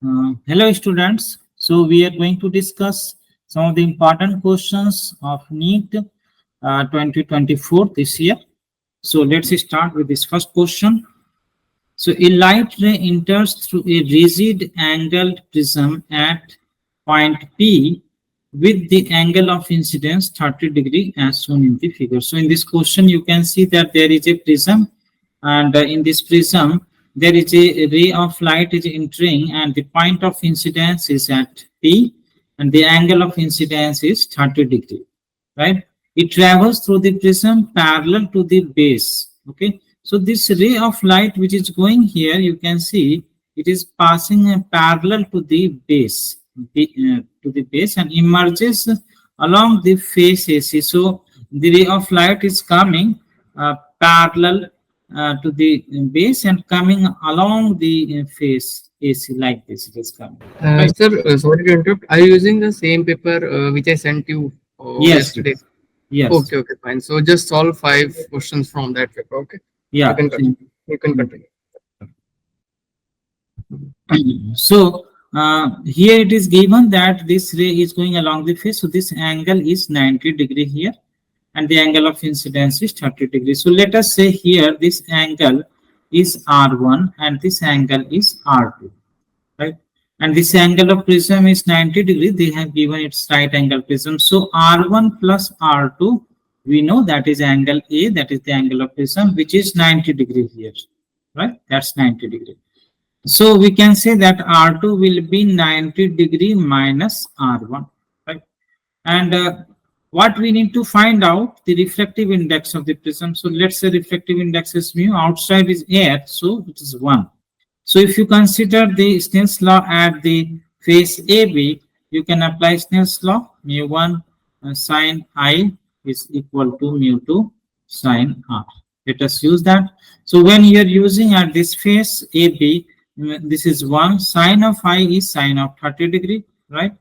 Hello students. So we are going to discuss some of the important questions of NEET 2024 this year. So let's start with this first question. So a light ray enters through a rigid angled prism at point P with the angle of incidence 30° as shown in the figure. So in this question you can see that there is a prism, and in this prism there is a ray of light is entering and the point of incidence is at P and the angle of incidence is 30°, right? It travels through the prism parallel to the base. Okay, so this ray of light which is going here, you can see it is passing parallel to the base, and emerges along the face AC. So the ray of light is coming parallel to the base and coming along the face AC like this. It is coming, right? Sir, sorry to interrupt. Are you using the same paper which I sent you Yes, yesterday? yes, Okay, fine. So just solve 5 questions from that paper. Okay, you yeah. can continue. You can continue. So here it is given that this ray is going along the face. So this angle is 90° here, and the angle of incidence is 30°. So let us say here this angle is R1 and this angle is R2, right? And this angle of prism is 90°. They have given its right angle prism. So R1 plus R2, we know that is angle A, that is the angle of prism, which is 90° here, right? That's 90°. So we can say that R2 will be 90° minus R1, right? And what we need to find out the refractive index of the prism. So let's say refractive index is mu, outside is air, so it is 1. So if you consider the Snell's law at the face AB, you can apply Snell's law. Mu1 sine I is equal to mu2 sine R. Let us use that. So when you are using at this face AB, this is 1, sine of I is sine of 30°, right?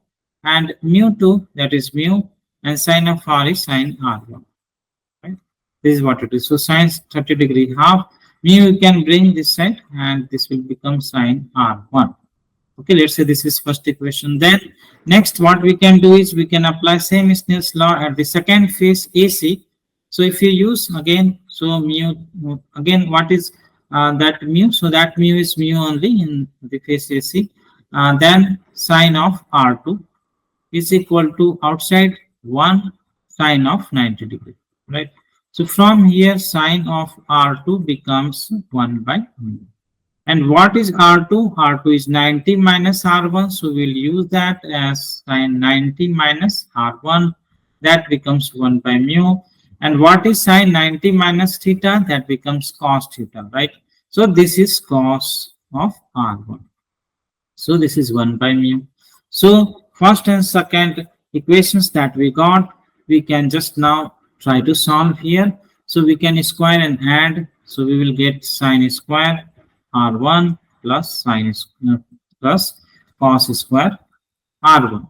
And mu2, that is mu, and sine of R is sine R1, right? This is what it is. So sine 30° half, mu you can bring this side and this will become sine R1. Okay, let's say this is first equation. Then next what we can do is we can apply same Snell's law at the second phase AC. So if you use again, so mu, again what is that mu? So that mu is mu only in the phase AC. Then sine of R2 is equal to outside 1 sine of 90°, right? So from here sine of R2 becomes 1 by mu. And what is R2? R2 is 90 minus R1. So we'll use that as sine 90 minus R1. That becomes 1 by mu. And what is sine 90 minus theta? That becomes cos theta, right? So this is cos of R1. So this is 1 by mu. So first and second equations that we got, we can just now try to solve here. So we can square and add. So we will get sine square R1 plus sine plus cos square R1.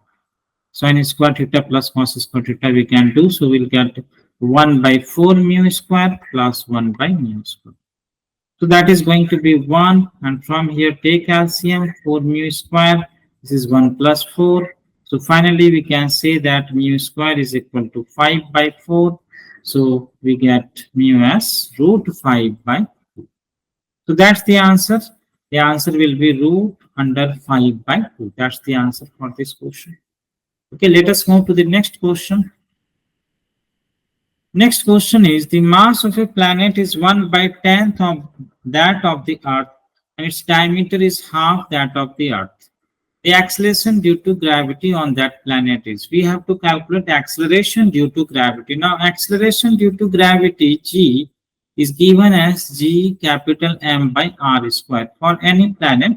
Sine square theta plus cos square theta we can do. So we'll get 1 by 4 mu square plus 1 by mu square. So that is going to be 1, and from here take LCM 4 mu square. This is 1 plus 4. So finally we can say that mu square is equal to 5 by 4. So we get mu as root 5 by 2. So that's the answer. The answer will be root under 5 by 2. That's the answer for this question. Okay, let us move to the next question. Next question is, the mass of a planet is 1 by 10th of that of the Earth, and its diameter is half that of the Earth. The acceleration due to gravity on that planet is, we have to calculate acceleration due to gravity. Now acceleration due to gravity G is given as G capital M by R square for any planet,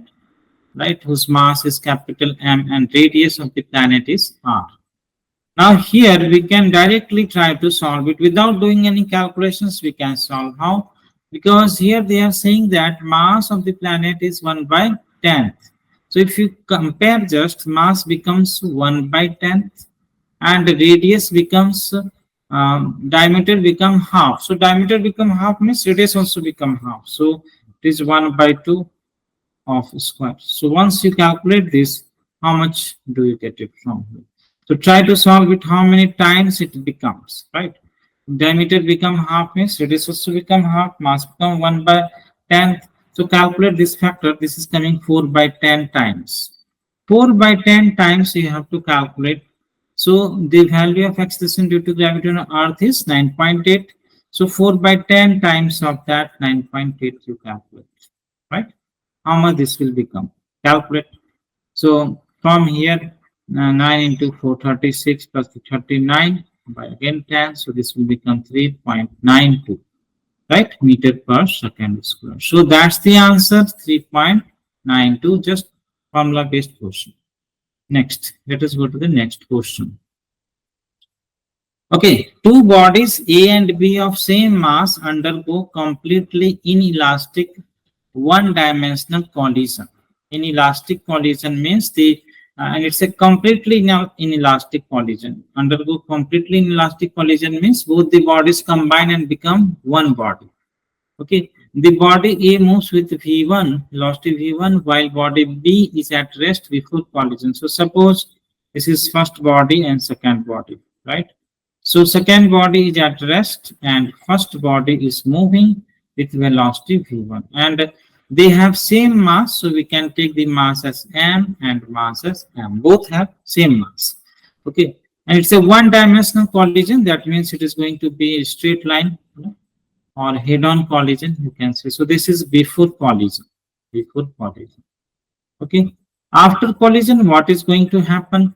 right, whose mass is capital M and radius of the planet is R. Now here we can directly try to solve it without doing any calculations. We can solve how? Because here they are saying that mass of the planet is 1 by 10th. So if you compare, just mass becomes 1 by 10th and radius becomes diameter become half. So diameter become half means radius also become half. So it is 1 by 2. of square. So once you calculate this, how much do you get it from here? So try to solve it how many times it becomes, right? Diameter become half means radius also become half, mass become 1 by 10. So calculate this factor. This is coming 4 by 10 times. 4 by 10 times you have to calculate. So the value of acceleration due to gravity on Earth is 9.8. So 4 by 10 times of that 9.8 you calculate, right? How much this will become? Calculate. So from here, 9 into 4, 36 plus the 39 by again 10. So this will become 3.92, right? Meter per second square. So that's the answer, 3.92, just formula based question. Next, let us go to the next question. Okay, two bodies A and B of same mass undergo completely inelastic one-dimensional collision. Inelastic collision means and it's a completely inelastic collision. Undergo completely inelastic collision means both the bodies combine and become one body. Okay, the body A moves with V1, velocity V1, while body B is at rest before collision. So suppose this is first body and second body, right? So second body is at rest and first body is moving with velocity V1. And they have same mass, so we can take the mass as M and mass as M. Both have same mass. Okay, and it's a one-dimensional collision. That means it is going to be a straight line, or head-on collision, you can say. So this is before collision. Before collision. Okay. After collision, what is going to happen?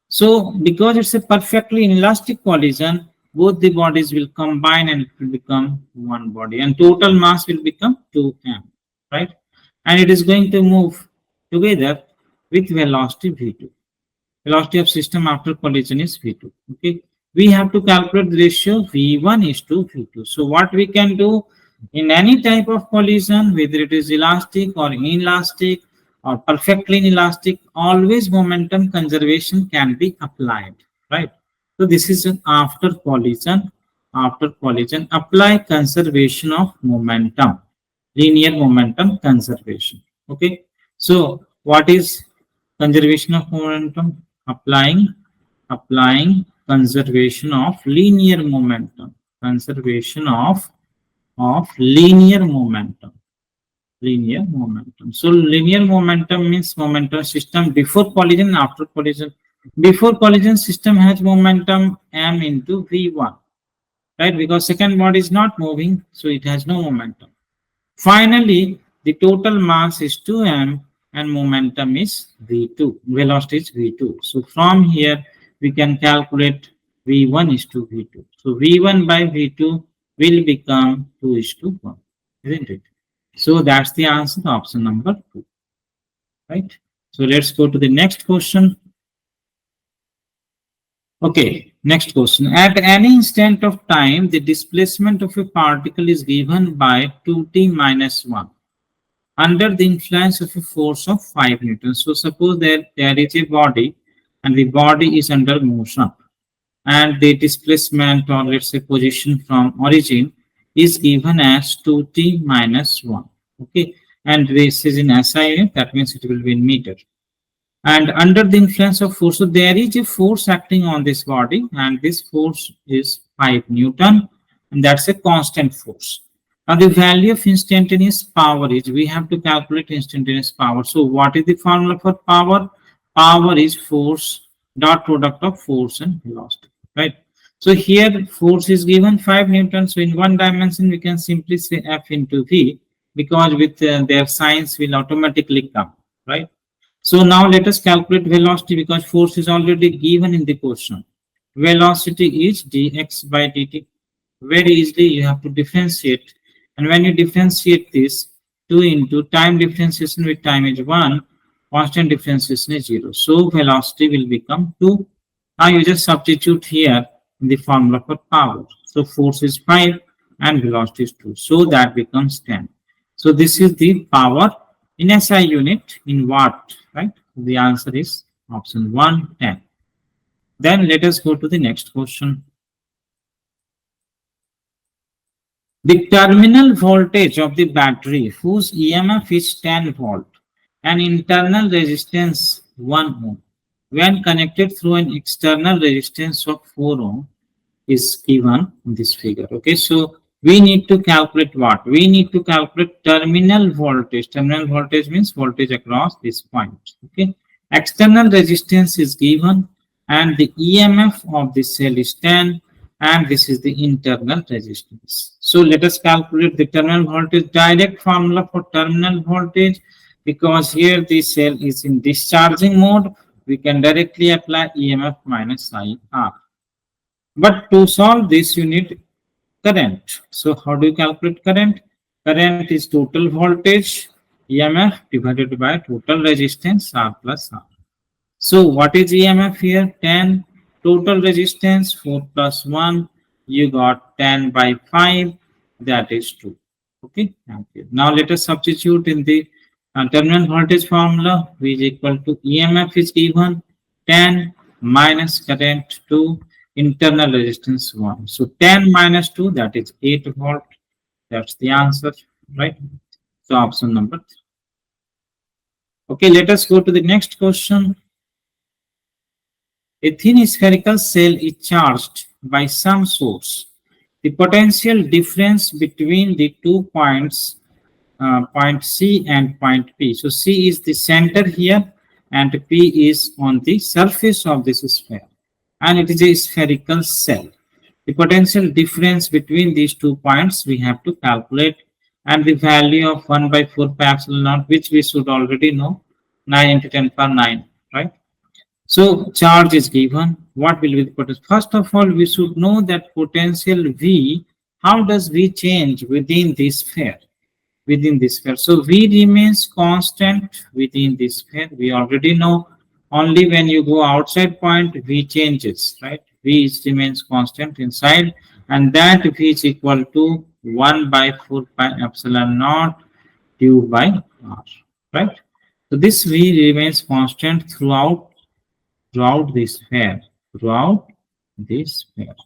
So because it's a perfectly inelastic collision, both the bodies will combine and it will become one body, and total mass will become 2m, right? And it is going to move together with velocity v2. Velocity of system after collision is v2. Okay, we have to calculate the ratio v1 is to v2. So what we can do in any type of collision, whether it is elastic or inelastic or perfectly inelastic, always momentum conservation can be applied, right? So this is an after collision. After collision, apply conservation of momentum, linear momentum conservation. Okay, so what is conservation of momentum? Applying conservation of linear momentum, conservation of linear momentum. So linear momentum means momentum system before collision and after collision. Before collision system has momentum m into v1, right? Because second body is not moving, so it has no momentum. Finally, the total mass is 2m and momentum is v2. Velocity is v2. So from here, we can calculate v1 is to v2. So v1 by v2 will become 2 is to 1, isn't it? So that's the answer, option number 2, right? So let's go to the next question. Okay, next question. At any instant of time, the displacement of a particle is given by 2t minus 1 under the influence of a force of 5 newtons. So suppose that there is a body and the body is under motion, and the displacement, or let's say position from origin, is given as 2t minus 1. Okay, and this is in SI unit, that means it will be in meter. And under the influence of force, so there is a force acting on this body, and this force is 5 Newton, and that's a constant force. Now the value of instantaneous power is, we have to calculate instantaneous power. So what is the formula for power? Power is force dot product of force and velocity, right? So here force is given 5 Newton. So in one dimension, we can simply say F into V, because with their signs will automatically come, right? So now let us calculate velocity, because force is already given in the question. Velocity is dx by dt. Very easily you have to differentiate. And when you differentiate this, 2 into time differentiation with time is 1, constant differentiation is 0. So velocity will become 2. Now you just substitute here in the formula for power. So force is 5 and velocity is 2. So that becomes 10. So this is the power in SI unit in watt, right? The answer is option 1, 10. Then let us go to the next question. The terminal voltage of the battery, whose EMF is 10 volt, an internal resistance 1 ohm when connected through an external resistance of 4 ohm is given in this figure. Okay, so we need to calculate what? We need to calculate terminal voltage. Terminal voltage means voltage across this point. Okay, external resistance is given and the EMF of the cell is 10 and this is the internal resistance. So let us calculate the terminal voltage. Direct formula for terminal voltage, because here the cell is in discharging mode, we can directly apply EMF minus IR. But to solve this, you need current. So how do you calculate current? Current is total voltage, EMF divided by total resistance, R plus R. So what is EMF here? 10. Total resistance, 4 plus 1. You got 10 by 5. That is 2. Okay. Okay. Now let us substitute in the terminal voltage formula. V is equal to EMF is given 10 minus current 2, internal resistance 1. So 10 minus 2, that is 8 volt. That's the answer, right? So option number 3. Okay, let us go to the next question. A thin spherical cell is charged by some source. The potential difference between the 2 points, point C and point P. So C is the center here and P is on the surface of this sphere. And it is a spherical cell. The potential difference between these 2 points we have to calculate, and the value of 1 by 4 pi epsilon naught, which we should already know, 9 into 10 power 9, right? So charge is given. What will be the potential? First of all, we should know that potential V, how does V change within this sphere? Within this sphere. So V remains constant within this sphere. We already know only when you go outside point, V changes, right? V remains constant inside, and that V is equal to 1 by 4 pi epsilon naught Q by R, right? So this V remains constant throughout this sphere, throughout this sphere.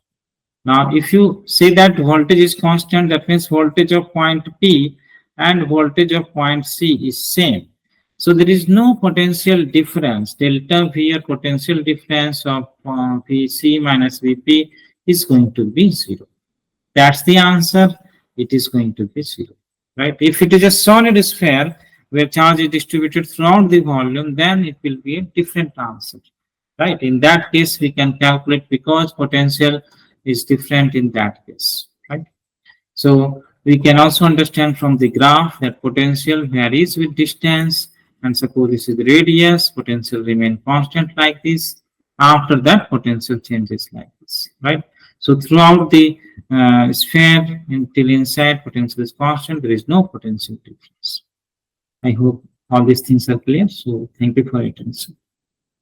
Now, if you say that voltage is constant, that means voltage of point P and voltage of point C is same. So there is no potential difference. Delta V or potential difference of Vc minus Vp is going to be 0. That's the answer. It is going to be 0. Right? If it is a solid sphere where charge is distributed throughout the volume, then it will be a different answer. Right? In that case, we can calculate because potential is different in that case. Right? So we can also understand from the graph that potential varies with distance, and suppose this is the radius, potential remain constant like this. After that, potential changes like this, right? So throughout the sphere until inside, potential is constant. There is no potential difference. I hope all these things are clear. So thank you for your attention.